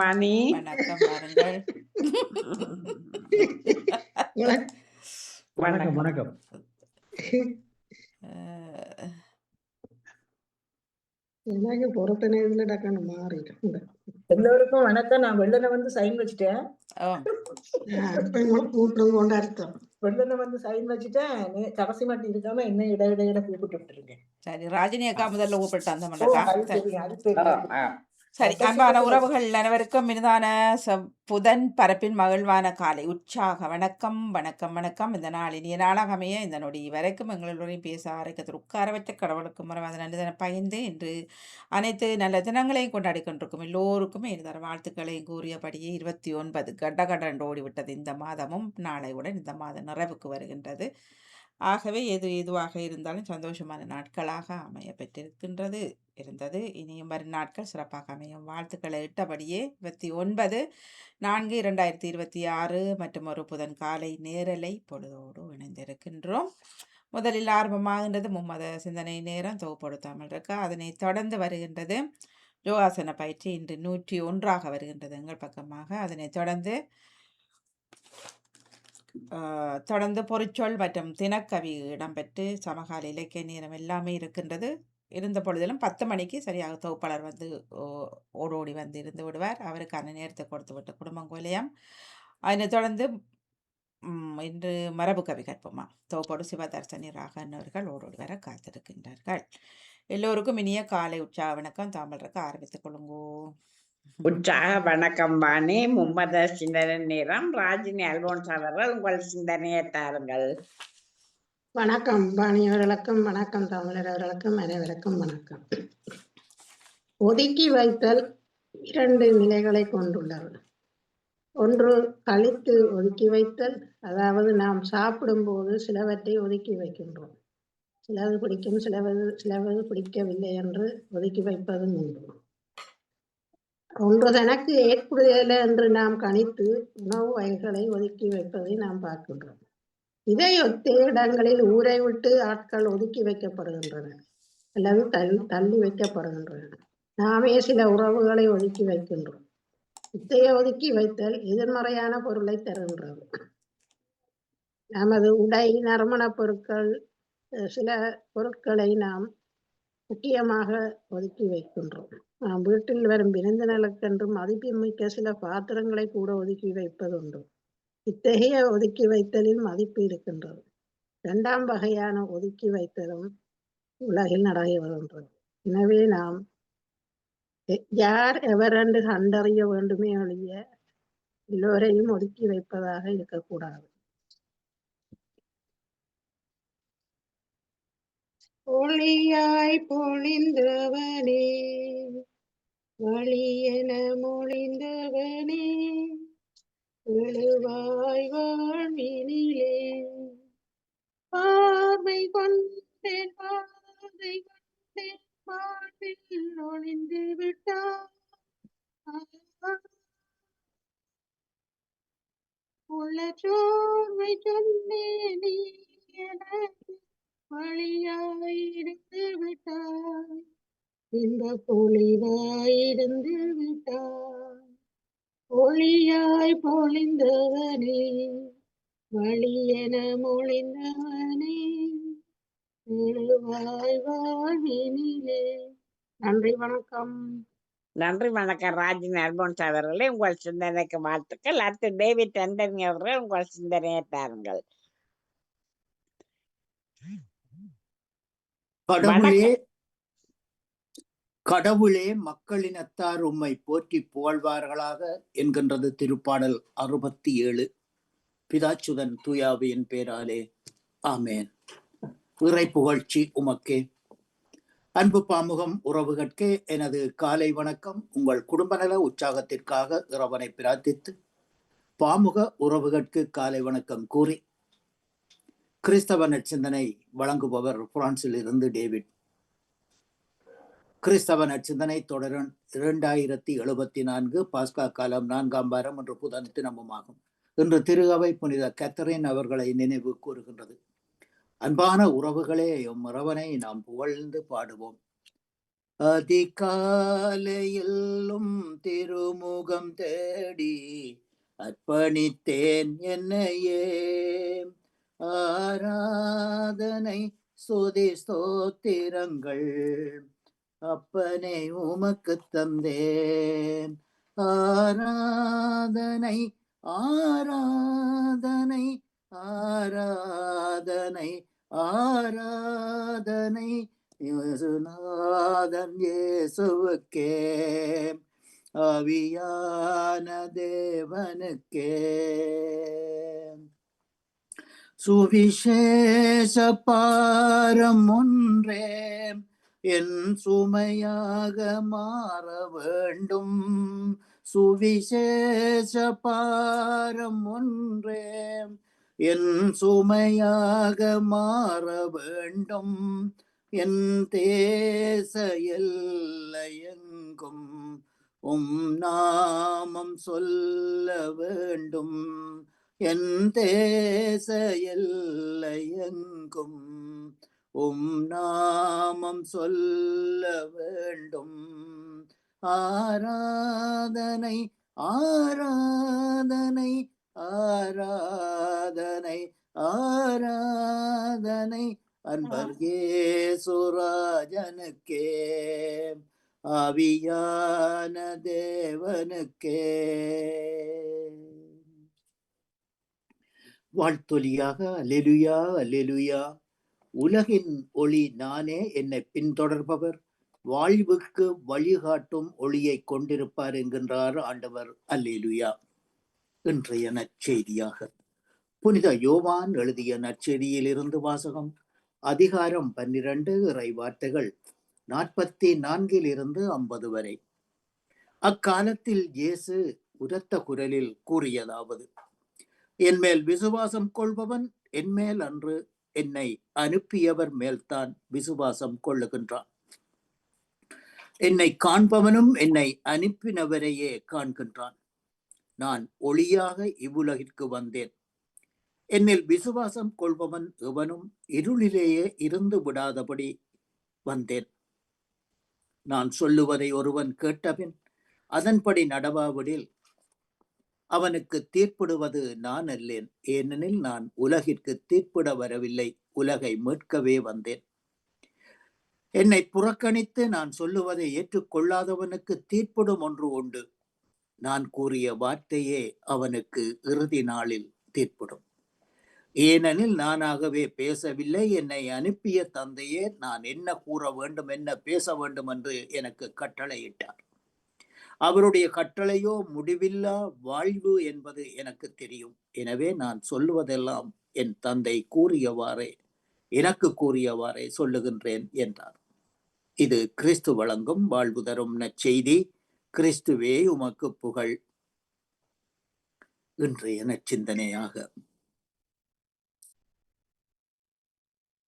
மணி வணக்கம் பாருங்கள். வணக்கம் வணக்கம். எனக்கு பொறுத்த நேரத்துல டக்குன்னு மாறிட்டேன். எல்லோருக்கும் வணக்கம். நான் வெள்ளனை வந்து சைன் வச்சுட்டேன். அப்ப உங்களை கூப்பிட்டு கொண்டு அர்த்தம். வெள்ளனை வந்து சைன் வச்சுட்டேன். கடைசி மட்டும் இருக்காம என்ன இடையிட கூப்பிட்டு விட்டுருங்க. சரி, ராஜினி அக்கா முதல்ல கூப்பிட்டு அந்த மண்டக்கா. அது தெரியும். சரி, அன்பான உறவுகள் அனைவருக்கும் இனிதான புதன் பரப்பின் மகிழ்வான காலை உற்சாக வணக்கம் வணக்கம் வணக்கம். இந்த நாள் இனிய நாளாக அமைய இந்த நொடி வரைக்கும் எங்களுடன் பேச ஆரோக்கியத்தில் உட்கார வைத்த கடவுளுக்கு மரவாத நல்லதன பயந்து என்று அனைத்து நல்ல தினங்களையும் கொண்டாடி கொண்டிருக்கும் எல்லோருக்குமே இனிதான வாழ்த்துக்களையும் கூறியபடியே 29 கண்டகண்ட ஓடிவிட்டது. இந்த மாதமும் நாளையுடன் இந்த மாதம் நிறைவுக்கு வருகின்றது. ஆகவே எதுவாக இருந்தாலும் சந்தோஷமான நாட்களாக அமைய பெற்றிருக்கின்றது இருந்தது. இனியும் வரும் நாட்கள் சிறப்பாக அமையும் வாழ்த்துக்களை இட்டபடியே 29/4/2026 மற்றும் ஒரு புதன் காலை நேரலை பொழுதோடு இணைந்திருக்கின்றோம். முதலில் ஆரம்பமாகின்றது மும்மத சிந்தனை நேரம் தொகுப்படுத்தாமல் இருக்க. அதனை தொடர்ந்து வருகின்றது யோகாசன பயிற்சி. இன்று 101ஆக வருகின்றது எங்கள் பக்கமாக. அதனை தொடர்ந்து பொறிச்சொல் மற்றும் தினக்கவி இடம்பெற்று சமகால இலக்கிய நேரம் எல்லாமே இருக்கின்றது. இருந்த பொழுதிலும் 10 மணிக்கு சரியாக தொகுப்பாளர் வந்து ஓடோடி வந்து இருந்து விடுவார். அவருக்கான நேரத்தை கொடுத்து விட்டு குடும்பங்கோலயம். அதனை தொடர்ந்து இன்று மரபு கவி கற்போமா தொகுப்போடு சிவதர்சனி ராகன் அவர்கள் ஓடோடி வர காத்திருக்கின்றார்கள். எல்லோருக்கும் இனிய காலை உற்சாக வணக்கம். தாமல்றக்க ஆரம்பித்துக் கொள்ளுங்கோ. உற்சாக வணக்கம் வாணி. மும்மத சிந்தனை நேரம். ராஜினி அல்போன்ஸ் அவர்கள் உங்கள் சிந்தனையை தாருங்கள். வணக்கம் வாணி அவர்களுக்கும் வணக்கம் தமிழர் அவர்களுக்கும் அனைவருக்கும் வணக்கம். ஒதுக்கி வைத்தல் 2 நிலைகளை கொண்டுள்ளது. ஒன்று கழித்து ஒதுக்கி வைத்தல், அதாவது நாம் சாப்பிடும் போது சிலவற்றை ஒதுக்கி வைக்கின்றோம். சிலது பிடிக்கும், சிலவது பிடிக்கவில்லை என்று ஒதுக்கி வைப்பதும் உண்டு. ஒன்று தனக்கு ஏற்புடையல என்று நாம் கணித்து உணவு வகைகளை ஒதுக்கி வைப்பதை நாம் பார்க்கின்றோம். இதையொத்த இடங்களில் ஊரை விட்டு ஆட்கள் ஒதுக்கி வைக்கப்படுகின்றனர் அல்லது தள்ளி வைக்கப்படுகின்றன. நாமே சில உறவுகளை ஒதுக்கி வைக்கின்றோம். இத்தைய ஒதுக்கி வைத்தல் எதிர்மறையான பொருளை தருகின்றது. நமது உடை, நறுமண பொருட்கள், சில பொருட்களை நாம் முக்கியமாக ஒதுக்கி வைக்கின்றோம். நாம் வீட்டில் வரும் விருந்தினர்களுக்கென்று மதிப்புமிக்க சில பாத்திரங்களை கூட ஒதுக்கி வைப்பதுண்டு. இத்தகைய ஒதுக்கி வைத்தலில் மதிப்பு இருக்கின்றது. 2ஆம் வகையான ஒதுக்கி வைத்தலும் உலகில் நடைபெறுகின்றது. எனவே நாம் யார் எவரென்று கண்டறிய வேண்டுமே ஒழிய எல்லோரையும் ஒதுக்கி வைப்பதாக இருக்கக்கூடாது. ஒளியாய் பொழிந்தவனே, வழியென மொழிந்தவனே, எழுவாய் வாழ்வினிலே, பார்வை கொண்டேன் பாதை கொண்டேன் வாழ்வில் ஒளிந்து விட்டார். உள்ள சோர்வை சொன்னேன் நீ எனக்கு வழியாயிருந்து விட்டாய், இந்த பொழிவாயிருந்து விட்டாய். ஒளியாய் பொழிந்தவனே, வழியென மொழிந்தவனே, எழுவாய் வாழ்வினிலே. நன்றி, வணக்கம். நன்றி வணக்கம் ராஜினி அல்போன்ஸ் அவர்களே. உங்கள் சிந்தனைக்கு வாழ்த்துக்கள். அடுத்து டேவிட் ஆண்டனி அவர்கள் உங்கள் சிந்தனையை தாருங்கள். கடவுளே மக்களினத்தார் உம்மை போற்றி புகழ்வார்களாக என்கின்றது திருப்பாடல் 67. பிதாச்சுதன் தூயாவியின் பேராலே ஆமேன். இறை புகழ்ச்சி உமக்கே. அன்பு பாமுகம் உறவுகட்கே எனது காலை வணக்கம். உங்கள் குடும்பநல உற்சாகத்திற்காக இறைவனை பிரார்த்தித்து பாமுக உறவுகட்கு காலை வணக்கம் கூறி கிறிஸ்தவ நற்சிந்தனை வழங்குபவர் பிரான்சில் இருந்து டேவிட். கிறிஸ்தவ நற்சிந்தனை தொடரன் 2074 பாஸ்கா காலம் 4ஆம் வாரம் என்று புதன் தினமுமாகும். இன்று திருகவை புனித கேத்தரின் அவர்களை நினைவு கூறுகின்றது. அன்பான உறவுகளே, இறைவனை நாம் புகழ்ந்து பாடுவோம். அதிகாலையிலும் திருமுகம் தேடி அர்ப்பணித்தேன் என்னையே. ஆராதனை ஸ்துதி ஸ்தோத்திரங்கள் அப்பனே உமக்கு தந்தேன். ஆராதனை ஆராதனை ஆராதனை ஆராதனை இயேசுநாதன் இயேசுவுக்கே, ஆவியான தேவனுக்கே. சுவிசேஷ பாரம் ஒன்றே என் சுமையாக மாற வேண்டும். சுவிசேஷ பாரம் ஒன்றே என் சுமையாக மாற வேண்டும். என் தேச எல்லையெங்கும் நாமம் சொல்ல வேண்டும். என் தேச எல்லையெங்கும் நாமம் சொல்ல வேண்டும். ஆராதனை ஆராதனை ஆராதனை ஆராதனை அன்பர் இயேசுராஜனுக்கே, ஆவியான தேவனுக்கே. வாழ்த்தொலியாக அல்லேலூயா அல்லேலூயா. உலகின் ஒளி நானே, என்னை பின்தொடர்பவர் வாழ்வுக்கு வழிகாட்டும் ஒளியை கொண்டிருப்பார் என்கின்றார் ஆண்டவர். அல்லேலூயா. இன்றைய நற்செய்தியாக புனித யோவான் எழுதிய நற்செய்தியிலிருந்து வாசகம். அதிகாரம் 12, இறை வார்த்தைகள் 44 50 வரை. அக்காலத்தில் இயேசு உரத்த குரலில் கூறியதாவது: என்மேல் விசுவாசம் கொள்பவன் என்மேல் அன்று, என்னை அனுப்பியவர் மேல்தான் விசுவாசம் கொள்ளுகின்றான். என்னை காண்பவனும் என்னை அனுப்பினவரையே காண்கின்றான். நான் ஒளியாக இவ்வுலகிற்கு வந்தேன். என்னில் விசுவாசம் கொள்பவன் எவனும் இருளிலேயே இருந்து விடாதபடி வந்தேன். நான் சொல்லுவதை ஒருவன் கேட்டபின் அதன்படி நடவாவிடில் அவனுக்கு தீர்ப்பிடுவது நான் அல்லேன். ஏனெனில் நான் உலகிற்கு தீர்ப்பிட வரவில்லை, உலகை மீட்கவே வந்தேன். என்னை புறக்கணித்து நான் சொல்லுவதை ஏற்றுக்கொள்ளாதவனுக்கு தீர்ப்பிடும் ஒன்று உண்டு. நான் கூறிய வார்த்தையே அவனுக்கு இறுதி நாளில் தீர்ப்பிடும். ஏனெனில் நானாகவே பேசவில்லை, என்னை அனுப்பிய தந்தையே நான் என்ன கூற வேண்டும், என்ன பேச வேண்டும் என்று எனக்கு கட்டளையிட்டார். அவருடைய கட்டளையோ முடிவில்லா வாழ்வு என்பது எனக்கு தெரியும். எனவே நான் சொல்லுவதெல்லாம் என் தந்தை கூறியவாறே, எனக்கு கூறியவாறே சொல்லுகின்றேன் என்றார். இது கிறிஸ்து வழங்கும் வாழ்வு தரும் நற்செய்தி. கிறிஸ்துவே உமக்கு புகழ். இன்றைய நற்சிந்தனையாக,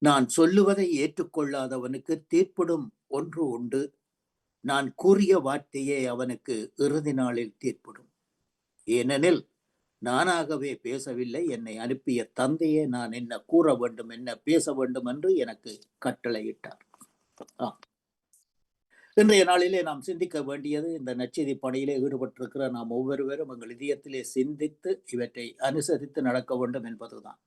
நான் சொல்லுவதை ஏற்றுக்கொள்ளாதவனுக்கு தீர்ப்பிடும் ஒன்று உண்டு. நான் கூறிய வார்த்தையே அவனுக்கு இறுதி நாளில் தீர்ப்பிடும். ஏனெனில் நானாகவே பேசவில்லை, என்னை அனுப்பிய தந்தையே நான் என்ன கூற வேண்டும், என்ன பேச வேண்டும் என்று எனக்கு கட்டளையிட்டார். இன்றைய நாளிலே நாம் சிந்திக்க வேண்டியது, இந்த நற்செய்தி பணியிலே ஈடுபட்டிருக்கிற நாம் ஒவ்வொருவரும் எங்கள் இதயத்திலே சிந்தித்து இவற்றை அனுசரித்து நடக்க வேண்டும் என்பதுதான்.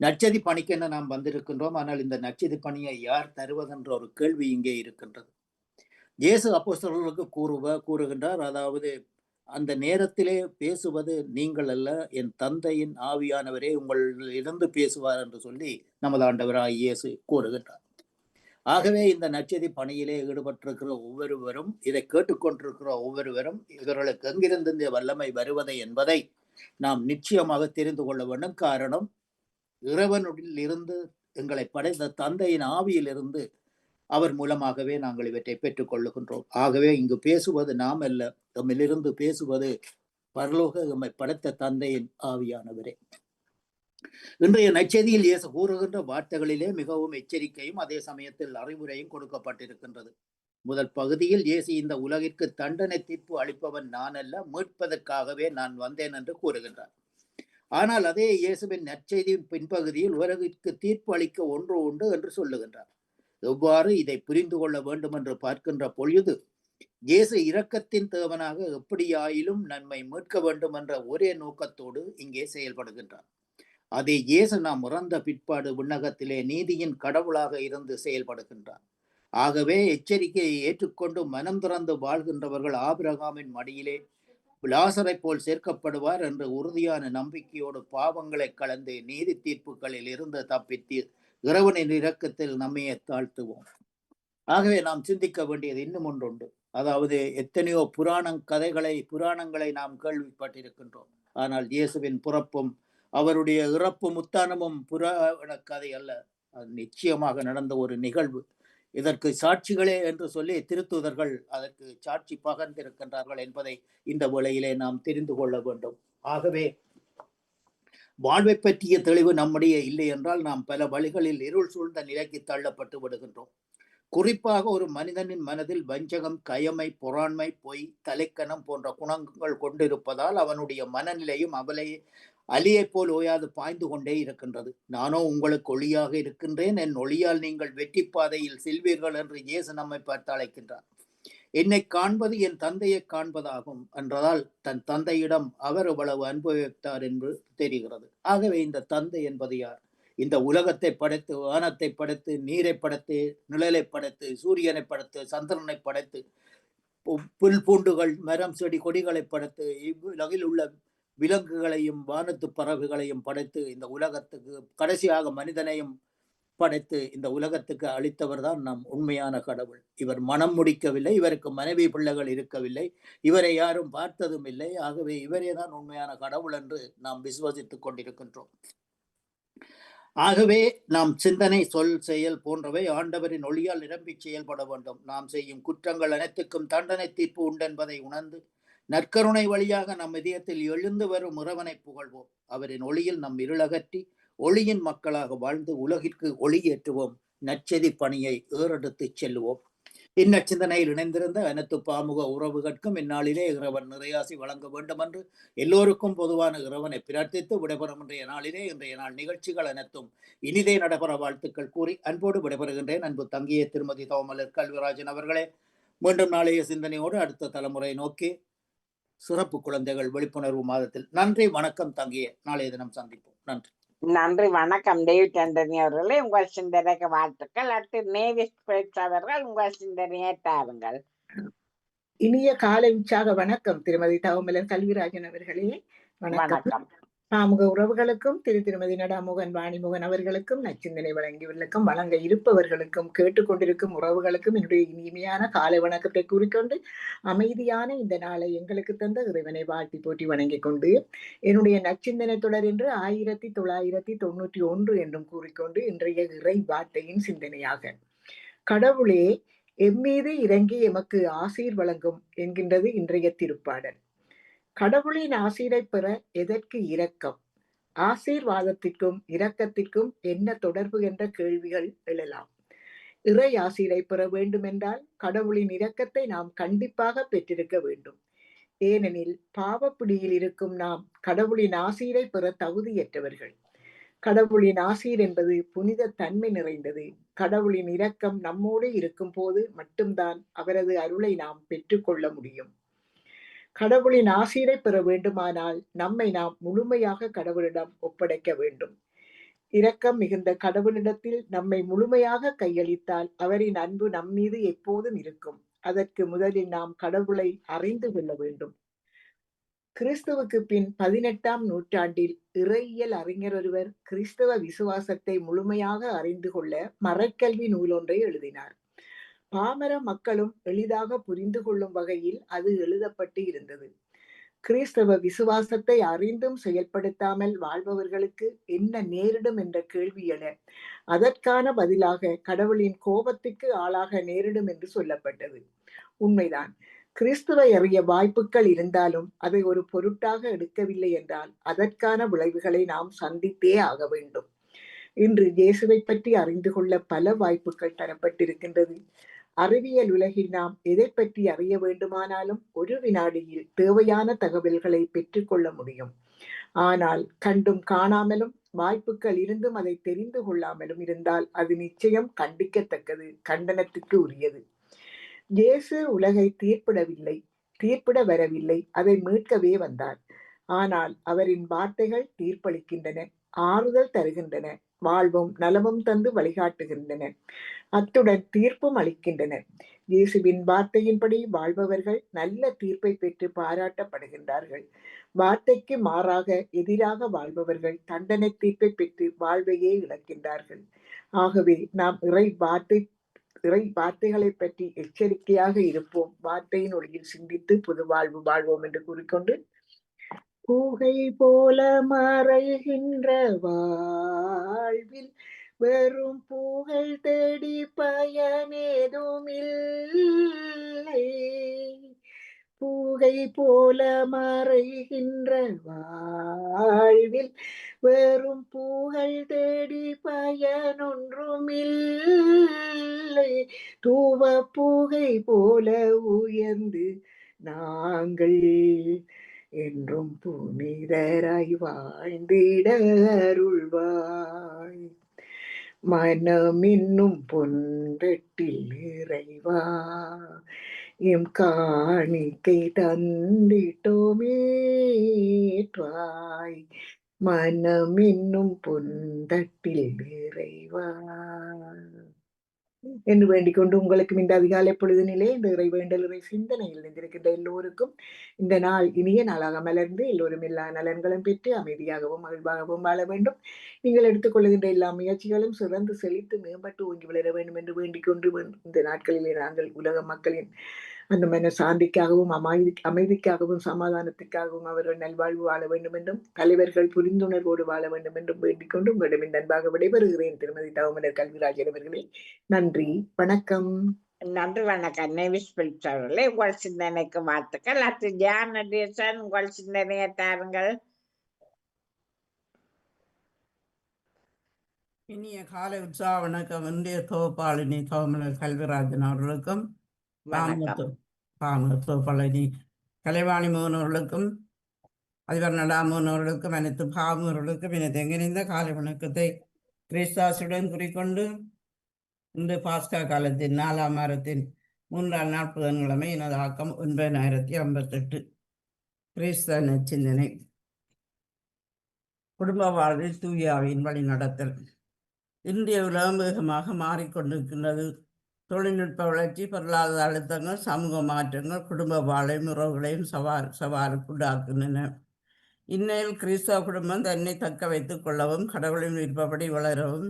நற்செய்தி பணிக்கென நாம் வந்திருக்கின்றோம். ஆனால் இந்த நற்செய்தி பணியை யார் தருவதென்ற ஒரு கேள்வி இங்கே இருக்கின்றது. இயேசு அப்போஸ்தலர்களுக்கு கூறுகின்றார், அதாவது அந்த நேரத்திலே பேசுவது நீங்கள் அல்ல, என் தந்தையின் ஆவியானவரே உங்களிலிருந்து பேசுவார் என்று சொல்லி நமது ஆண்டவராய் இயேசு கூறுகின்றார். ஆகவே இந்த நற்செய்தி பணியிலே ஈடுபட்டிருக்கிற ஒவ்வொருவரும், இதை கேட்டுக்கொண்டிருக்கிற ஒவ்வொருவரும், இவர்களுக்கு எங்கிருந்து இந்த வல்லமை வருவதை என்பதை நாம் நிச்சயமாக தெரிந்து கொள்ள வேண்டும். காரணம், இறைவனில் இருந்து எங்களை படைத்த தந்தையின் ஆவியிலிருந்து அவர் மூலமாகவே நாங்கள் இவற்றை பெற்றுக் கொள்ளுகின்றோம். ஆகவே இங்கு பேசுவது நாம் அல்ல, நம்மிலிருந்து பேசுவது பரலோக நம்மை படைத்த தந்தையின் ஆவியானவரே. இன்றைய நற்செய்தியில் இயேசு கூறுகின்ற வார்த்தைகளிலே மிகவும் எச்சரிக்கையும் அதே சமயத்தில் அறிவுரையும் கொடுக்கப்பட்டிருக்கின்றது. முதல் பகுதியில் இயேசு இந்த உலகிற்கு தண்டனை தீர்ப்பு அளிப்பவன் நான் அல்ல, மீட்பதற்காகவே நான் வந்தேன் என்று கூறுகின்றார். ஆனால் அதே இயேசுவின் நற்செய்தியின் பின்பகுதியில் உலகிற்கு தீர்ப்பு அளிக்க ஒன்று உண்டு என்று சொல்லுகின்றார். எவ்வாறு இதை புரிந்து கொள்ள வேண்டும் என்று பார்க்கின்ற பொழுது, இயேசு இரக்கத்தின் தேவனாக எப்படியாயிலும் நம்மை மீட்க வேண்டும் என்ற ஒரே நோக்கத்தோடு இங்கே செயல்படுகின்றார். அதை இயேசு நாம் இறந்த பிற்பாடு விண்ணகத்திலே நீதியின் கடவுளாக இருந்து செயல்படுகின்றார். ஆகவே எச்சரிக்கையை ஏற்றுக்கொண்டு மனம் திறந்து வாழ்கின்றவர்கள் ஆபிரகாமின் மடியிலே லாசரை போல் சேர்க்கப்படுவார் என்ற உறுதியான நம்பிக்கையோடு பாவங்களை கலந்து நீதி தீர்ப்புகளில் இருந்து தப்பித்து இறைவனின் இரக்கத்தில் நம்மையே தாழ்த்துவோம். ஆகவே நாம் சிந்திக்க வேண்டியது இன்னும் ஒன்றுண்டு. அதாவது எத்தனையோ புராணங்களை நாம் கேள்விப்பட்டிருக்கின்றோம். ஆனால் இயேசுவின் பிறப்பும் அவருடைய இறப்பும் உத்தானமும் புராண கதை அல்ல, அது நிச்சயமாக நடந்த ஒரு நிகழ்வு. இதற்கு சாட்சிகளே என்று சொல்லி திருத்தூதர்கள் அதற்கு சாட்சி பகர்ந்திருக்கின்றார்கள் என்பதை இந்த வேளையிலே நாம் தெரிந்து கொள்ள வேண்டும். ஆகவே வாழ்வை பற்றிய தெளிவு நம்முடைய இல்லை என்றால் நாம் பல வழிகளில் இருள் சூழ்ந்த நிலைக்கு தள்ளப்பட்டு விடுகின்றோம். குறிப்பாக ஒரு மனிதனின் மனதில் வஞ்சகம், கயமை, பொறாண்மை, பொய், தலைக்கணம் போன்ற குணங்கள் கொண்டிருப்பதால் அவனுடைய மனநிலையும் அலியை போல் ஓயாது பாய்ந்து கொண்டே இருக்கின்றது. நானோ உங்களுக்கு ஒளியாக இருக்கின்றேன், என் ஒளியால் நீங்கள் வெற்றி பாதையில் செல்வீர்கள் என்று இயேசு நம்மை பார்த்து அழைக்கின்றார். என்னை காண்பது என் தந்தையை காண்பதாகும் என்றதால் தன் தந்தையிடம் அவர் எவ்வளவு அனுபவித்தார் என்று தெரிகிறது. ஆகவே இந்த தந்தை என்பது யார்? இந்த உலகத்தை படைத்து, வானத்தை படைத்து, நீரை படைத்து, நிழலை படைத்து, சூரியனை படைத்து, சந்திரனை படைத்து, புல் பூண்டுகள், மரம், செடி, கொடிகளை படைத்து, இவ்வுலகில் உள்ள விலங்குகளையும் வானத்து பறவைகளையும் படைத்து இந்த உலகத்துக்கு கடைசியாக மனிதனையும் படைத்து இந்த உலகத்துக்கு அளித்தவர் தான் நம் உண்மையான கடவுள். இவர் மனம் முடிக்கவில்லை, இவருக்கு மனைவி பிள்ளைகள் இருக்கவில்லை, இவரை யாரும் பார்த்ததும் இல்லை. ஆகவே இவரே தான் உண்மையான கடவுள் என்று நாம் விசுவசித்துக் கொண்டிருக்கின்றோம். ஆகவே நாம் சிந்தனை, சொல், செயல் போன்றவை ஆண்டவரின் ஒளியால் நிரம்பி செயல்பட வேண்டும். நாம் செய்யும் குற்றங்கள் அனைத்துக்கும் தண்டனை தீர்ப்பு உண்டு என்பதை உணர்ந்து நற்கருணை வழியாக நம் இதயத்தில் எழுந்து வரும் இறைவனை புகழ்வோம். அவரின் ஒளியில் நம் இருளகற்றி ஒளியின் மக்களாக வாழ்ந்து உலகிற்கு ஒளி ஏற்றுவோம். நற்செய்தி பணியை ஏறெடுத்து செல்லுவோம். இந்நச்சிந்தனையில் இணைந்திருந்த அனைத்து பாமுக உறவுகளுக்கும் இந்நாளிலே இறைவன் நிறையாசி வழங்க வேண்டும் என்று எல்லோருக்கும் பொதுவான இறைவனை பிரார்த்தித்து விடைபெறும் இன்றைய நாள் நிகழ்ச்சிகள் அனைத்தும் இனிதே நடைபெற வாழ்த்துக்கள் கூறி அன்போடு விடைபெறுகின்றேன். அன்பு தங்கிய திருமதி தவமலர் கல்விராஜன் அவர்களே, மீண்டும் நாளைய சிந்தனையோடு அடுத்த தலைமுறை நோக்கி சிறப்பு குழந்தைகள் விழிப்புணர்வு மாதத்தில். நன்றி, வணக்கம் தங்கிய. நாளைய தினம் சந்திப்போம். நன்றி. நன்றி, வணக்கம் டேவிட் ஆண்டனி அவர்களே. உங்கள் சிந்தனைக்கு வாழ்த்துக்கள். அடுத்து நேவிஸ் பிரிட்ஸ் அவர்கள் உங்கள் சிந்தனையை தாருங்கள். இனிய காலை உற்சாக வணக்கம் திருமதி தவமலர் கல்விராஜன் அவர்களே. வணக்கம். பாமுக உறவுகளுக்கும் திருமதி நடாமுகன் வாணிமுகன் அவர்களுக்கும் நச்சிந்தனை வழங்கியவர்களுக்கும் வழங்க இருப்பவர்களுக்கும் கேட்டுக்கொண்டிருக்கும் உறவுகளுக்கும் என்னுடைய இனிமையான காலை வணக்கத்தை கூறிக்கொண்டு அமைதியான இந்த நாளை எங்களுக்கு தந்த இறைவனை வாழ்த்தி போற்றி வணங்கிக் கொண்டு என்னுடைய நச்சிந்தனை தொடர் என்று 1991 என்றும் கூறிக்கொண்டு இன்றைய இறை வார்த்தையின் சிந்தனையாக, கடவுளே எம்மீது இறங்கி எமக்கு ஆசீர் வழங்கும் என்கின்றது இன்றைய திருப்பாடல். கடவுளின் ஆசீரை பெற எதற்கு இரக்கம்? ஆசீர்வாதத்திற்கும் இரக்கத்திற்கும் என்ன தொடர்பு என்ற கேள்விகள் எழலாம். இறை ஆசீரை பெற வேண்டும் என்றால் கடவுளின் இரக்கத்தை நாம் கண்டிப்பாக பெற்றிருக்க வேண்டும். ஏனெனில் பாவப்பிடியில் இருக்கும் நாம் கடவுளின் ஆசீரை பெற தகுதியற்றவர்கள். கடவுளின் ஆசீர் என்பது புனித தன்மை நிறைந்தது. கடவுளின் இரக்கம் நம்மோடு இருக்கும் போது மட்டும்தான் அவரது அருளை நாம் பெற்றுக்கொள்ள முடியும். கடவுளின் ஆசீரை பெற வேண்டுமானால் நம்மை நாம் முழுமையாக கடவுளிடம் ஒப்படைக்க வேண்டும். இரக்கம் மிகுந்த கடவுளிடத்தில் நம்மை முழுமையாக கையளித்தால் அவரின் அன்பு நம்மீது எப்போதும் இருக்கும். அதற்கு முதலில் நாம் கடவுளை அறிந்து கொள்ள வேண்டும். கிறிஸ்துவுக்கு பின் 18ஆம் நூற்றாண்டில் இறையியல் அறிஞர் ஒருவர் கிறிஸ்தவ விசுவாசத்தை முழுமையாக அறிந்து கொள்ள மறைக்கல்வி நூல் ஒன்றை எழுதினார். பாமர மக்களும் எளிதாக புரிந்து கொள்ளும் வகையில் அது எழுதப்பட்டு இருந்தது. கிறிஸ்தவ விசுவாசத்தை அறிந்தும் செயல்படுத்தாமல் வாழ்பவர்களுக்கு என்ன நேரிடும் என்ற கேள்வி எழ அதற்கான பதிலாக கடவுளின் கோபத்துக்கு ஆளாக நேரிடும் என்று சொல்லப்பட்டது. உண்மைதான். கிறிஸ்துவை அறிய வாய்ப்புகள் இருந்தாலும் அதை ஒரு பொருட்டாக எடுக்கவில்லை என்றால் அதற்கான விளைவுகளை நாம் சந்தித்தே ஆக வேண்டும். இன்று இயேசுவை பற்றி அறிந்து கொள்ள பல வாய்ப்புகள் தரப்பட்டிருக்கின்றது. அறிவியல் உலகில் நாம் எதை பற்றி அறிய வேண்டுமானாலும் ஒரு வினாடியில் தேவையான தகவல்களை பெற்றுக்கொள்ள முடியும். ஆனால் கண்டும் காணாமலும் வாய்ப்புகள் இருந்தும் அதை தெரிந்து கொள்ளாமலும் இருந்தால் அது நிச்சயம் கண்டிக்கத்தக்கது, கண்டனத்துக்கு உரியது. இயேசு உலகை தீர்ப்பிட வரவில்லை, அதை மீட்கவே வந்தார். ஆனால் அவரின் வார்த்தைகள் தீர்ப்பளிக்கின்றன, ஆறுதல் தருகின்றன, வாழ்வும் நலமும் தந்து வழிகாட்டுகின்றன, அத்துடன் தீர்ப்பும் அளிக்கின்றன. இயேசுவின் வார்த்தையின்படி வாழ்பவர்கள் நல்ல தீர்ப்பை பெற்று பாராட்டப்படுகின்றார்கள். வார்த்தைக்கு மாறாக எதிராக வாழ்பவர்கள் தண்டனை தீர்ப்பை பெற்று வாழ்வையே இழக்கின்றார்கள். ஆகவே நாம் இறை வார்த்தைகளை பற்றி எச்சரிக்கையாக இருப்போம். வார்த்தையின் ஒளியில் சிந்தித்து புது வாழ்வு வாழ்வோம் என்று கூறிக்கொண்டு, புகை போல மறைகின்ற வாழ்வில் வெறும் புகழ் தேடி பயனேதும் இல்லை. புகை போல மறைகின்ற வாழ்வில் வெறும் புகழ் தேடி பயனொன்றும் இல்லை. தூவ புகை போல உயர்ந்து நாங்கள் என்றும் புனிதராய் வாழ்ந்திட அருள்வாய். மனம் என்னும் பொன்வெட்டில் இறைவா, எம் காணிக்கை தந்திட்டோமேற்றாய். மனம் என்னும் பொன்தட்டில் இறைவா என்று வேண்டிக் கொண்டு, உங்களுக்கும் இந்த அதிகாலை பொழுதினிலே இந்த இறைவேண்டல் இறை சிந்தனையில் நின்றிருக்கின்ற எல்லோருக்கும் இந்த நாள் இனிய நாளாக மலர்ந்து எல்லோரும் எல்லா நலன்களும் பெற்று அமைதியாகவும் மகிழ்வாகவும் வாழ வேண்டும். நீங்கள் எடுத்துக்கொள்கின்ற எல்லா முயற்சிகளும் சிறந்து செழித்து மேம்பட்டு ஓங்கி வளர வேண்டும் என்று வேண்டிக் கொண்டு, இந்த நாட்களிலே நாங்கள் உலக மக்களின் அந்த மன சாந்திக்காகவும் அமைதிக்காகவும் சமாதானத்துக்காகவும் அவர்கள் நல்வாழ்வு வாழ வேண்டும் என்றும் தலைவர்கள் புரிந்துணர்வோடு வாழ வேண்டும் என்றும் வேண்டிக் கொண்டு உங்களிடம் நண்பாக விடைபெறுகிறேன். திருமதி தவமலர் கல்விராஜன் அவர்களே, நன்றி, வணக்கம். நன்றி, வணக்கம். நேவிஸ் பிலிப்ஸ் அவர்களே, உங்கள் சிந்தனைக்கு வாழ்த்துக்கள். அடுத்து ஜான் டீசன், உங்கள் சிந்தனையை தாருங்கள். இனிய காலை உற்சாக வணக்கம். இந்திய தொகுப்பாளினி தவமலர் கல்விராஜன் அவர்களுக்கும், தொகுப்பாளினி கலைவாணி மோகனவர்களுக்கும், அதிபர் நடாமோகனவர்களுக்கும், அனைத்து பாவர்களுக்கும் எனது எங்கிருந்த காலை வணக்கத்தை கிறிஸ்தாசுடன் குறிக்கொண்டு, இன்று பாஸ்கா காலத்தின் 4ஆம் வாரத்தின் 3ஆம் நாள் புதன்கிழமை எனது ஆக்கம் 9058. கிறிஸ்தவ நற்சிந்தனை. குடும்ப வாழ்வில் தூயாவின் வழி நடத்தல். இந்திய உலகம் வேகமாக மாறிக்கொண்டிருக்கின்றது. தொழில்நுட்ப வளர்ச்சி, பொருளாதார அழுத்தங்கள், சமூக மாற்றங்கள் குடும்ப வாழையும் உறவுகளையும் சவாலுக்குள்ளாக்குகின்றன. இந்நிலையில் கிறிஸ்தவ குடும்பம் தன்னை தக்க வைத்துக் கொள்ளவும், கடவுளின் விருப்பப்படி வளரவும்,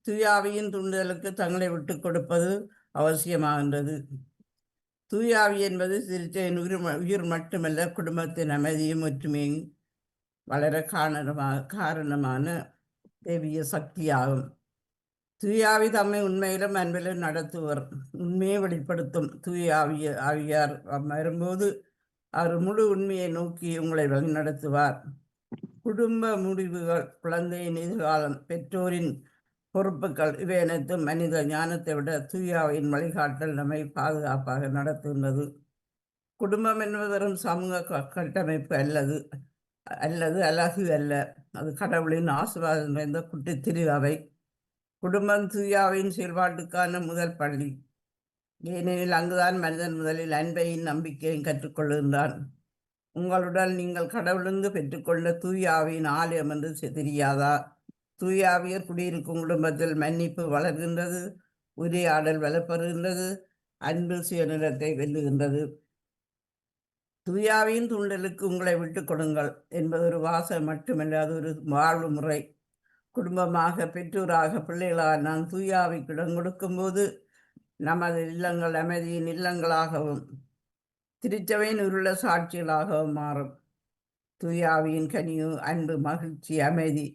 தூயாவியின் தூண்டுதலுக்கு தங்களை விட்டுக் கொடுப்பது அவசியமாகின்றது. தூயாவி என்பது திருச்சபையின் உயிர் மட்டுமல்ல, குடும்பத்தின் அமைதியும் ஒற்றுமையும் வளர காரணமான தெய்வீக சக்தியாகும். தூயாவி தம்மை உண்மையிலும் அன்பிலும் நடத்துவர், உண்மையை வெளிப்படுத்தும். ஆவியார் வரும்போது அவர் முழு உண்மையை நோக்கி உங்களை வழிநடத்துவார். குடும்ப முடிவுகள், குழந்தையின் எதிர்காலம், பெற்றோரின் பொறுப்புகள் இவை அனைத்தும் மனித ஞானத்தை விட தூயாவின் வழிகாட்டல் நம்மை பாதுகாப்பாக நடத்துகின்றது. குடும்பம் என்பது வெறும் சமூக கட்டமைப்பு அல்லது அழகு அல்ல, அது கடவுளின் ஆசீர்வாதம் நிறைந்த குட்டி திருவை. குடும்பம் தூயாவின் செயல்பாட்டுக்கான முதல் பள்ளி. ஏனெனில் அங்குதான் மனிதன் முதலில் அன்பையும் நம்பிக்கையும் கற்றுக்கொள்கின்றான். உங்களுடன் நீங்கள் கடவுளிருந்து பெற்றுக்கொண்ட தூயாவின் ஆலயம் என்று தெரியாதா? தூயாவியர் குடியிருக்கும் குடும்பத்தில் மன்னிப்பு வளர்கின்றது, உரையாடல் வளர்ப்பெறுகின்றது, அன்பு சுயநலத்தை வெல்லுகின்றது. தூயாவின் தூண்டலுக்கு உங்களை விட்டுக் கொடுங்கள் என்பது ஒரு வாசகம் மட்டுமல்ல, அது ஒரு வாழ்வு முறை. குடும்பமாக, பெற்றோராக, பிள்ளைகளாக நாம் தூயாவிக்கு இடம் கொடுக்கும்போது நமது இல்லங்கள் அமைதியின் இல்லங்களாகவும் திருச்சபையின் உருள சாட்சிகளாகவும் மாறும். தூயாவியின் கனியு, அன்பு, மகிழ்ச்சி, அமைதி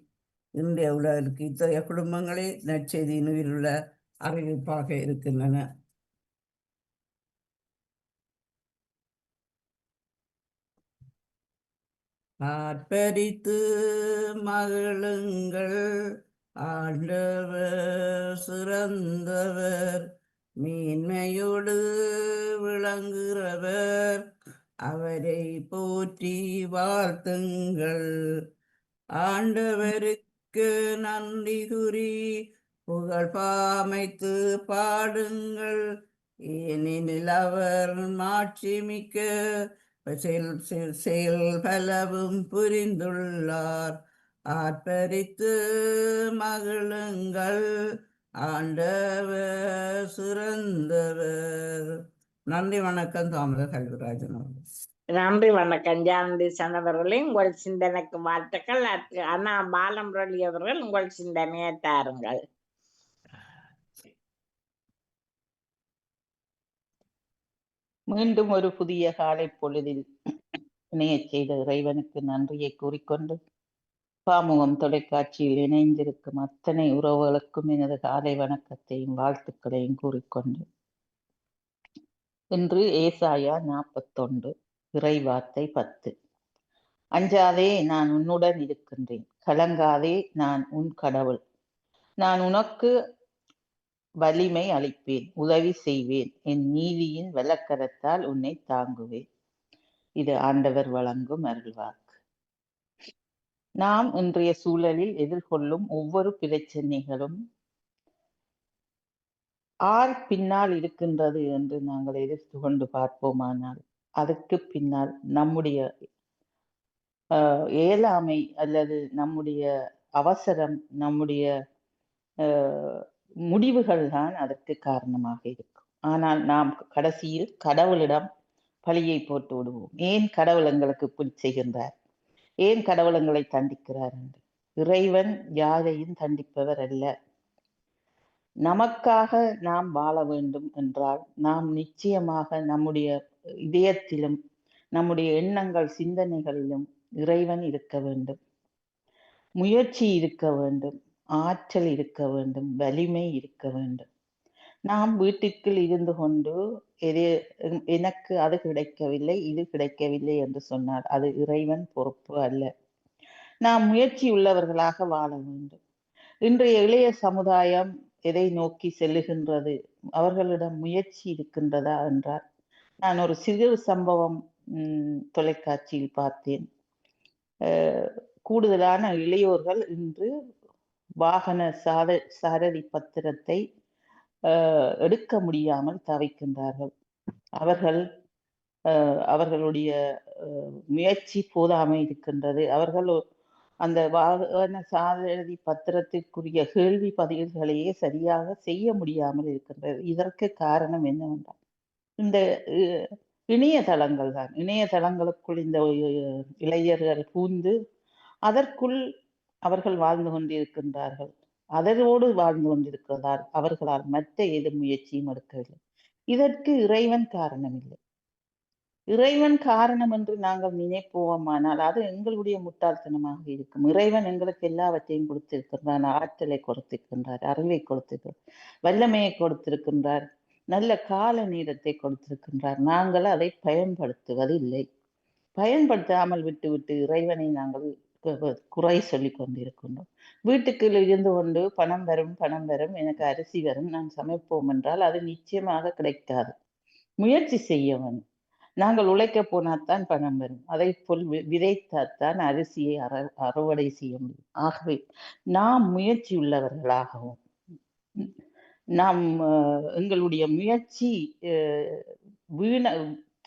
இன்றைய உலகிற்கு இத்தகைய குடும்பங்களே நற்செய்தியின் உயிருள்ள அறிவிப்பாக இருக்கின்றன. ஆர்ப்பரித்து மகிழுங்கள், ஆண்டவர் சிறந்தவர், மேன்மையோடு விளங்குகிறவர், அவரை போற்றி வாழ்த்துங்கள். ஆண்டவருக்கு இறைவனுக்கு நன்றி கூறி புகழ் பாமைத்து பாடுங்கள். ஏனெனில் அவர் மாட்சி மிக்க செயல் பலவும் புரிந்துள்ளார். ஆர்ப்பரித்து மகிழுங்கள், ஆண்டவர் சிறந்தவர். நன்றி, வணக்கம். தாமரை கல்விராஜன் அவர்கள். நன்றி, வணக்கம். ஜானடிசன் அவர்களே, உங்கள் சிந்தனைக்கு வாழ்த்துக்கள். அண்ணா பாலமுரளி அவர்கள் உங்கள் சிந்தனையை தாருங்கள். மீண்டும் ஒரு புதிய காலை பொழுதில் இணையச் செய்த இறைவனுக்கு நன்றியை கூறிக்கொண்டு பாமுகம் தொலைக்காட்சியில் இணைந்திருக்கும் அத்தனை உறவுகளுக்கும் எனது காலை வணக்கத்தையும் வாழ்த்துக்களையும் கூறிக்கொண்டு இன்று ஏசாயா 41 இறைவார்த்தை 10. அஞ்சாதே, நான் உன்னுடன் இருக்கின்றேன். கலங்காதே, நான் உன் கடவுள். நான் உனக்கு வலிமை அளிப்பேன், உதவி செய்வேன். என் நீதியின் வலக்கரத்தால் உன்னை தாங்குவேன். இது ஆண்டவர் வழங்கும் அருள்வாக்கு. நாம் இன்றைய சூழலில் எதிர்கொள்ளும் ஒவ்வொரு பிரச்சனைகளும் ஆர் பின்னால் இருக்கின்றது என்று நாங்கள் எதிர்த்து கொண்டு பார்ப்போமானால் அதற்கு பின்னால் நம்முடைய இயலாமை அல்லது நம்முடைய அவசரம், நம்முடைய முடிவுகள் தான் அதற்கு காரணமாக இருக்கும். ஆனால் நாம் கடைசியில் கடவுளிடம் பழியை போட்டு விடுவோம். ஏன் கடவுள் எங்களுக்கு இப்படி செய்கின்றார், ஏன் கடவுள் எங்களை தண்டிக்கிறார் என்று. இறைவன் யாரையும் தண்டிப்பவர் அல்ல. நமக்காக நாம் வாழ வேண்டும் என்றால் நாம் நிச்சயமாக நம்முடைய இதயத்திலும் நம்முடைய எண்ணங்கள் சிந்தனைகளிலும் இறைவன் இருக்க வேண்டும், முயற்சி இருக்க வேண்டும், ஆற்றல் இருக்க வேண்டும், வலிமை இருக்க வேண்டும். நாம் வீட்டிற்குள் இருந்து கொண்டு எனக்கு அது கிடைக்கவில்லை, இது கிடைக்கவில்லை என்று சொன்னால் அது இறைவன் பொறுப்பு அல்ல. நாம் முயற்சி உள்ளவர்களாக வாழ வேண்டும். இன்றைய இளைய சமுதாயம் எதை நோக்கி செல்லுகின்றது, அவர்களிடம் முயற்சி இருக்கின்றதா என்றால், நான் ஒரு சிறு சம்பவம் தொலைக்காட்சியில் பார்த்தேன். கூடுதலான இளையோர்கள் இன்று வாகன சாரதி பத்திரத்தை எடுக்க முடியாமல் தவிக்கின்றார்கள். அவர்களுடைய முயற்சி போதாமை இருக்கின்றது. அவர்கள் அந்த வாகன சாரதி பத்திரத்திற்குரிய கேள்வி பதில்களையே சரியாக செய்ய முடியாமல் இருக்கின்றது. இதற்கு காரணம் என்னவென்றால் இந்த இணையதளங்கள் தான். இணையதளங்களுக்குள் இந்த இளைஞர்கள் பூந்து அதற்குள் அவர்கள் வாழ்ந்து கொண்டிருக்கின்றார்கள். அதோடு வாழ்ந்து கொண்டிருக்கிறதால் அவர்களால் மற்ற எது முயற்சியும் எடுக்கவில்லை. இதற்கு இறைவன் காரணம் இல்லை. இறைவன் காரணம் என்று நாங்கள் நினைப்போமானால் அது எங்களுடைய முட்டாள்தனமாக இருக்கும். இறைவன் எங்களுக்கு எல்லாவற்றையும் கொடுத்திருக்கின்றார். ஆற்றலை கொடுத்திருக்கின்றார், அறிவை கொடுத்திருக்கிறார், வல்லமையை கொடுத்திருக்கின்றார், நல்ல கால நேரத்தை கொடுத்திருக்கின்றார். நாங்கள் அதை பயன்படுத்துவதில்லை. பயன்படுத்தாமல் விட்டு இறைவனை நாங்கள் குறை சொல்லி கொண்டிருக்கின்றோம். வீட்டுக்கு இருந்து கொண்டு பணம் வரும், எனக்கு அரிசி வரும், நான் சமைப்போம் என்றால் அது நிச்சயமாக கிடைக்காது. முயற்சி செய்ய வேண்டும். நாங்கள் உழைக்க போனால்தான் பணம் வரும். அதை போல் விதைத்தால்தான் அரிசியை அறுவடை செய்ய முடியும். ஆகவே நாம் முயற்சி உள்ளவர்களாகவும் நாம் எங்களுடைய முயற்சி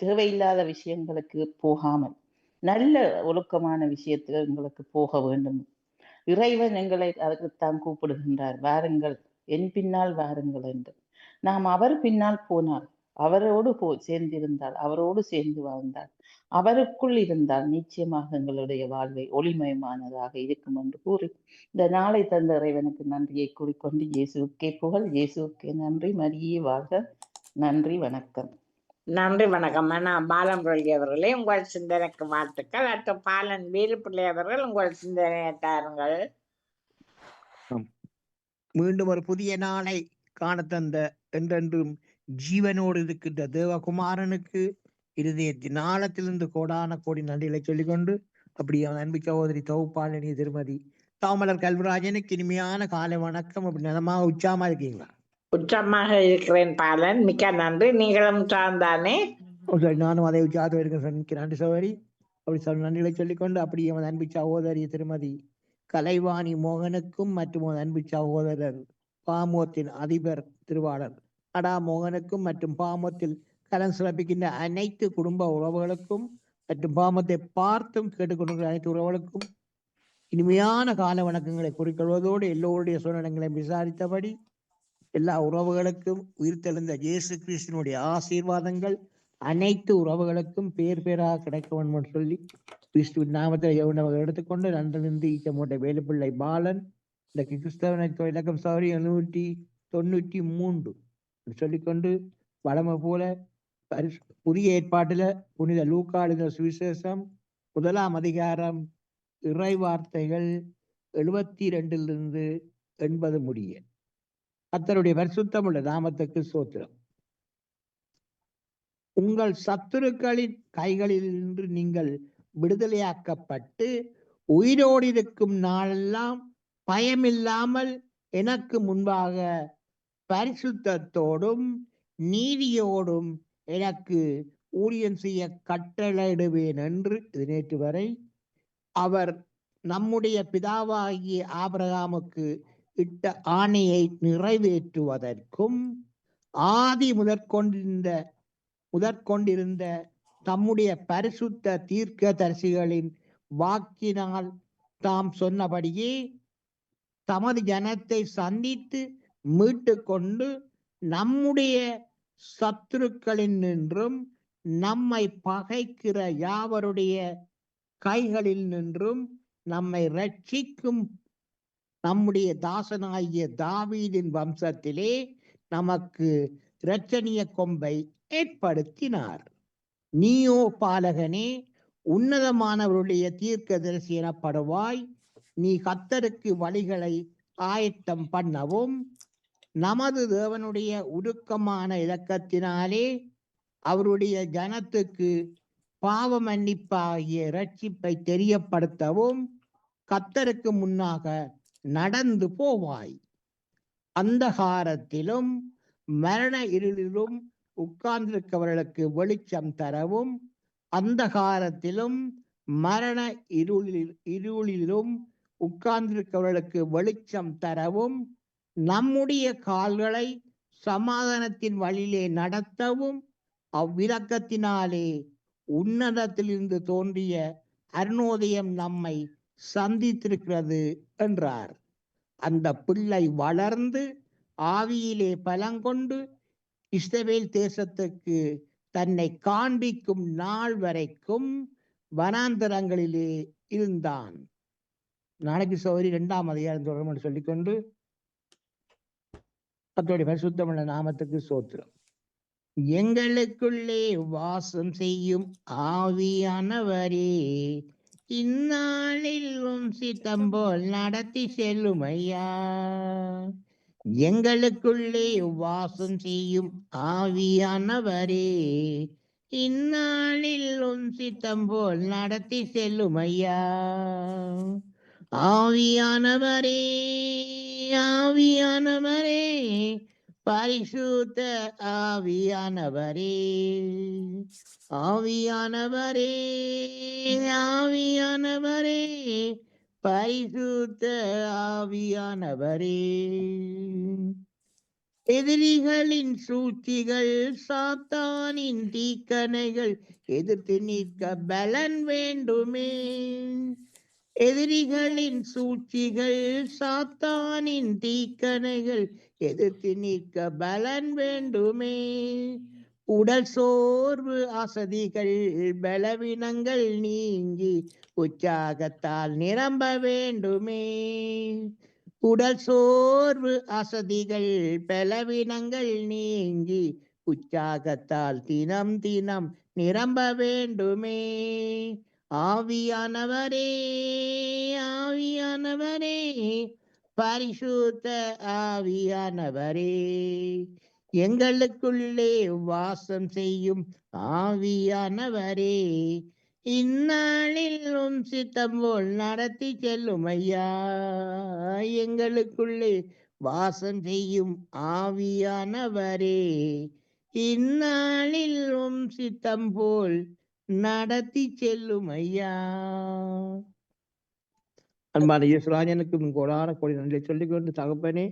தேவையில்லாத விஷயங்களுக்கு போகாமல் நல்ல ஒழுக்கமான விஷயத்தில் எங்களுக்கு போக வேண்டும். இறைவன் எங்களை அதற்குத்தான் கூப்பிடுகின்றார், வாருங்கள் என் பின்னால் வாருங்கள் என்று. நாம் அவர் பின்னால் போனால், அவரோடு சேர்ந்திருந்தால், அவரோடு சேர்ந்து வாழ்ந்தால், அவருக்குள் இருந்தால் நிச்சயமாக எங்களுடைய வாழ்வை ஒளிமயமானதாக இருக்கும் என்று கூறி இந்த நாளை தந்த இறைவனுக்கு நன்றியை கூறிக்கொண்டு இயேசுக்கே புகழ், இயேசுக்கே நன்றி, மரியே வாழ்க. நன்றி, வணக்கம். நன்றி, வணக்கம். பாலமுரளி அவர்களே, உங்கள் சிந்தனைக்கு வாழ்த்துக்கள். அடுத்த பாலன் வீரப்பிள்ளை அவர்கள் உங்கள் சிந்தனையை தாருங்கள். மீண்டும் ஒரு புதிய நாளை காண தந்த என்றென்றும் ஜீவனோடு இருக்கின்ற தேவகுமாரனுக்கு இருதயத்தின் ஆழத்திலிருந்து கோடான கோடி நன்றிகளை சொல்லிக்கொண்டு அப்படி அவன் அன்பு சகோதரி தொகுப்பாளினி திருமதி தாமலர் கல்விராஜனுக்கு இனிமையான காலை வணக்கம். அப்படி நலமாக உற்சாகமா இருக்கீங்களா? உற்சாகமாக இருக்கிறேன் பாலன், மிக்க நன்றி. நீங்களும் உற்சாகம்தானே? நானும் அதை உற்சாகத்தோடு இருக்கிறேன். நன்றி சகோதரி. அப்படி நன்றிகளை சொல்லிக்கொண்டு அப்படி அவன் அன்பு சகோதரி திருமதி கலைவாணி மோகனுக்கும் மற்றும் அன்பு சகோதரர் பாமோத்தின் அதிபர் திருவாளர் அடா மோகனுக்கும் மற்றும் பாமோத்தில் கலந்து சிறப்பிக்கின்ற அனைத்து குடும்ப உறவுகளுக்கும் மற்றும் பாமத்தை பார்த்தும் கேட்டுக்கொண்டிருக்கிற அனைத்து உறவுகளுக்கும் இனிமையான கால வணக்கங்களை குறிக்கொள்வதோடு எல்லோருடைய சூழ்நிலைகளை விசாரித்தபடி எல்லா உறவுகளுக்கும் உயிர்த்தெழுந்த இயேசு கிறிஸ்துவனுடைய ஆசீர்வாதங்கள் அனைத்து உறவுகளுக்கும் பேர் பேராக கிடைக்க வேண்டும் என்று சொல்லி கிறிஸ்துவின் நாமத்தை உணவை எடுத்துக்கொண்டு நன்றிலிருந்து ஈச்சமோட்டை வேலுப்பிள்ளை பாலன் இந்த கிறிஸ்தவனை இலக்கம் சௌரி 793 சொல்லிக்கொண்டு வளமை போல புதிய ஏற்பாட்டில புனித லூக்காளின சுவிசேஷம் 1 அதிகாரம் இறை வார்த்தைகள் 72 80 முடிய. கர்த்தருடைய பரிசுத்தமுள்ள நாமத்துக்கு ஸ்தோத்திரம். உங்கள் சத்துருக்களின் கைகளில் நின்று நீங்கள் விடுதலையாக்கப்பட்டு உயிரோடு இருக்கும் நாளெல்லாம் பயமில்லாமல் எனக்கு முன்பாக பரிசுத்தத்தோடும் நீதியோடும் எனக்கு ஊழியம் செய்ய கட்டளையிடுவேன் என்று இது நேற்று வரை அவர் நம்முடைய பிதாவாகிய ஆபிரகாமுக்கு இட்ட ஆணையை நிறைவேற்றுவதற்கும் ஆதி முதற்கொண்டிருந்த தம்முடைய பரிசுத்த தீர்க்கதரிசிகளின் வாக்கினால் தாம் சொன்னபடியே தமது ஜனத்தை சந்தித்து மீட்டு கொண்டு நம்முடைய சத்துருக்களின் நின்றும் நம்மை பகைக்கிற யாவருடைய கைகளில் நின்றும் நம்மை ரட்சிக்கும் நம்முடைய தாசனாகிய தாவீதின் வம்சத்திலே நமக்கு இரட்சணிய கொம்பை ஏற்படுத்தினார். நீயோ பாலகனே, உன்னதமானவருடைய தீர்க்கதரிசி எனப்படுவாய். நீ கர்த்தருக்கு வழிகளை ஆயத்தம் பண்ணவும் நமது தேவனுடைய உருக்கமான இரக்கத்தினாலே அவருடைய ஜனத்துக்கு பாவ மன்னிப்பாகிய இரட்சிப்பை தெரியப்படுத்தவும் கர்த்தருக்கு முன்னாக நடந்து போவாய். அந்தகாரத்திலும் மரண இருளிலும் உட்கார்ந்திருக்கவர்களுக்கு வெளிச்சம் தரவும் அந்தகாரத்திலும் மரண இருளிலும் உட்கார்ந்திருக்கவர்களுக்கு வெளிச்சம் தரவும் நம்முடைய கால்களை சமாதானத்தின் வழியிலே நடத்தவும் அவ்விரக்கத்தினாலே உன்னதத்திலிருந்து தோன்றிய அருணோதயம் நம்மை சந்தித்திருக்கிறது என்றார். அந்த பிள்ளை வளர்ந்து ஆவியிலே பலங்கொண்டு இஸ்ரவேல் தேசத்துக்கு தன்னை காண்பிக்கும் நாள் வரைக்கும் வனாந்தரங்களிலே இருந்தான். நாளைக்கு சௌரி 2 அதிகாரம் தொடரும் சொல்லிக்கொண்டு கர்த்தருடைய பரிசுத்தமுள்ள நாமத்துக்கு ஸ்தோத்திரம். எங்களுக்குள்ளே வாசம் செய்யும் ஆவியானவரே, இந்நாளில் சித்தம் போல் நடத்தி செல்லும் ஐயா. எங்களுக்குள்ளே வாசம் செய்யும் ஆவியானவரே, இந்நாளில் சித்தம் போல் நடத்தி செல்லும் ஐயா. ஆவியானவரே, ஆவியானவரே, பரிசுத்த ஆவியானவரே, ஆவியானவரே, ஆவியானவரே, பரிசுத்த ஆவியானவரே. எதிரிகளின் சூழ்ச்சிகள் சாத்தானின் தீக்கணைகள் எதிர்த்து நிற்க பலன் வேண்டுமே. எதிரிகளின் சூழ்ச்சிகள் சாத்தானின் தீக்கணைகள் எதிர்த்து நிற்க பலன் வேண்டுமே. உடல் சோர்வு அசதிகள் பலவீனங்கள் நீங்கி உற்சாகத்தால் நிரம்ப வேண்டுமே. உடல் சோர்வு அசதிகள் பலவீனங்கள் நீங்கி உற்சாகத்தால் தினம் தினம் நிரம்ப வேண்டுமே. ஆவியானவரே, ஆவியானவரே, பரிசுத்த ஆவியானவரே, எங்களுக்குள்ளே வாசம் செய்யும் ஆவியானவரே, இந்நாளில் சித்தம் போல் நடத்தி செல்லும் ஐயா. எங்களுக்குள்ளே வாசம் செய்யும் ஆவியானவரே, இந்நாளில் சித்தம் போல் நடத்தி செல்லும் ஐயா. அன்பான இயேசுராஜனுக்கு கோடான கோடி நன்றி சொல்லிக்கொண்டு தகப்பனே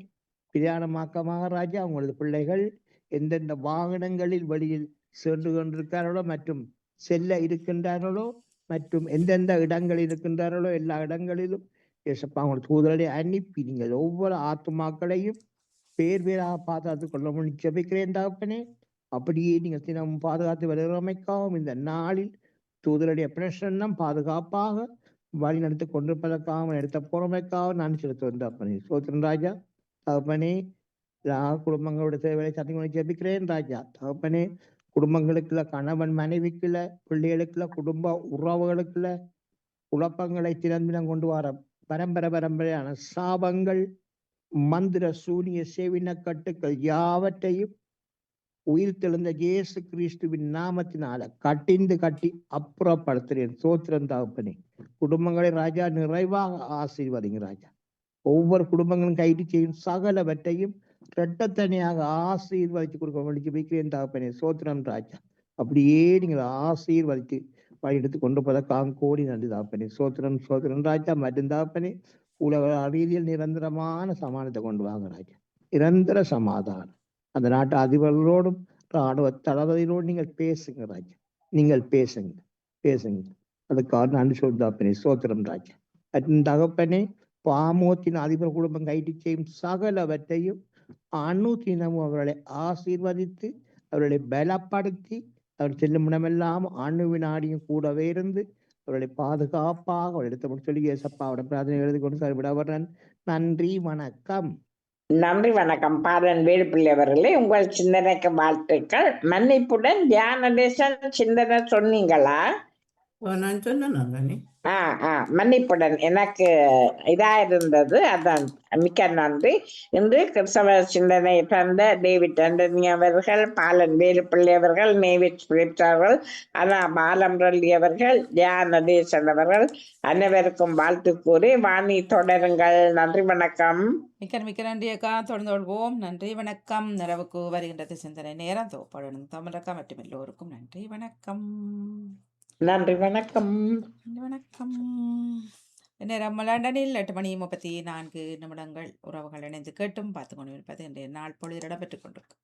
பிரயாணமாக்கமாக ராஜா உங்களது பிள்ளைகள் எந்தெந்த வாகனங்களில் வழியில் சென்று கொண்டிருக்கிறார்களோ மற்றும் செல்ல இருக்கின்றார்களோ மற்றும் எந்தெந்த இடங்களில் இருக்கின்றார்களோ எல்லா இடங்களிலும் இயேசப்பா உங்கள் தூதரை அனுப்பி நீங்கள் ஒவ்வொரு ஆத்துமாக்களையும் பேர் பேராக பாதுகாத்துக் கொள்ள முடியும் ஜெபிக்கிறேன் தகப்பனே. அப்படியே நீங்கள் தினமும் பாதுகாத்து வருகிறமைக்காகவும் இந்த நாளில் தூதருடைய பிரசன்னம் பாதுகாப்பாக வழி நடத்தி கொண்டிருப்பதற்காக எடுத்த பொறுமைக்காக நான் செலுத்துவேன் தகப்பனே. சோத்திரன் ராஜா தகப்பனே. குடும்பங்களோட சேவையை சத்தியங்களை ஜெபிக்கிறேன் ராஜா தகப்பனே. குடும்பங்களுக்குள்ள கணவன் மனைவிக்குள்ள பிள்ளைகளுக்குள்ள குடும்ப உறவுகளுக்குள்ள குழப்பங்களை திறந்தினம் கொண்டு வர பரம்பரையான சாபங்கள் மந்திர சூனிய சேவின கட்டுக்கள் யாவற்றையும் உயிர் தெழுந்த இயேசு கிறிஸ்துவின் நாமத்தினால கட்டி அப்புறப்படுத்துகிறேன். சோத்திரம் தகப்பனே. குடும்பங்களை ராஜா நிறைவாக ஆசீர்வதிங்க ராஜா. ஒவ்வொரு குடும்பங்களும் கைது செய்யும் சகலவற்றையும் இரட்டத்தனியாக ஆசீர்வதித்து கொடுக்க வேண்டி வைக்கிறேன் தகப்பனே. சோத்திரம் ராஜா. அப்படியே நீங்கள் ஆசீர்வதித்து வழி எடுத்து கொண்டு போவதற்காக கோடி நன்றி தகப்பனே. சோத்திரம் சோத்திரம் ராஜா. மற்றும் தகப்பனே உலக ரீதியில் நிரந்தரமான சமாதானத்தை கொண்டு வாங்க ராஜா. நிரந்தர சமாதானம் அந்த நாட்டு அதிபர்களோடும் ராணுவ தளபதிகளோடு நீங்கள் பேசுங்க ராஜா. நீங்கள் பேசுங்க அதுக்காக நன்றி சொல் தகப்பனே. சோத்திரம் ராஜா. தகப்பனே பாமோத்தின் அதிபர் குடும்பம் கைது செய்யும் சகலவற்றையும் அணுதினமும் அவர்களை ஆசீர்வதித்து அவர்களை பலப்படுத்தி அவர் செல்லும் இடமெல்லாம் அணுவினாடியும் கூடவே இருந்து அவர்களை பாதுகாப்பாக அவர் எடுத்து சொல்லி ஏசப்பாவோட பிரார்த்தனை எழுதி கொண்டு சரிவிடவர்றன். நன்றி வணக்கம். நன்றி வணக்கம். பாலன் வேலுப்பிள்ளை அவர்களே, உங்கள் சிந்தனைக்கு வாழ்த்துக்கள். மன்னிப்புடன் தியான தேசம் சிந்தனை சொன்னீங்களா? நான் சொன்னேன். மன்னிப்புடன் எனக்கு இதா இருந்தது. அதான் மிக்க நன்றி. இன்று கிறிஸ்தவ சிந்தனை தந்த டேவிட் ஆண்டனி அவர்கள், பாலன் வேலுப்பிள்ளை அவர்கள், நேவிட் பிலிப்ஸ் அவர்கள், பாலம்ரல்லி அவர்கள், தியான தேசன் அவர்கள் அனைவருக்கும் வாழ்த்து கூறி வாணி தொடருங்கள். நன்றி வணக்கம். மிக்க நன்றி அக்கா. தொடர்ந்து கொள்வோம். நன்றி வணக்கம். நிறைவுக்கு வருகின்றது சிந்தனை நேரம். தோப்படணும் தமிழக்கா மற்றும் எல்லோருக்கும் நன்றி வணக்கம். நன்றி வணக்கம். வணக்கம். நேரம் லண்டனில் 8:34 உறவுகள் இணைந்து கேட்டும் பார்த்து கொண்டு இருப்பது இன்றைய நாள் பொழுது இடம்பெற்றுக் கொண்டிருக்கும்.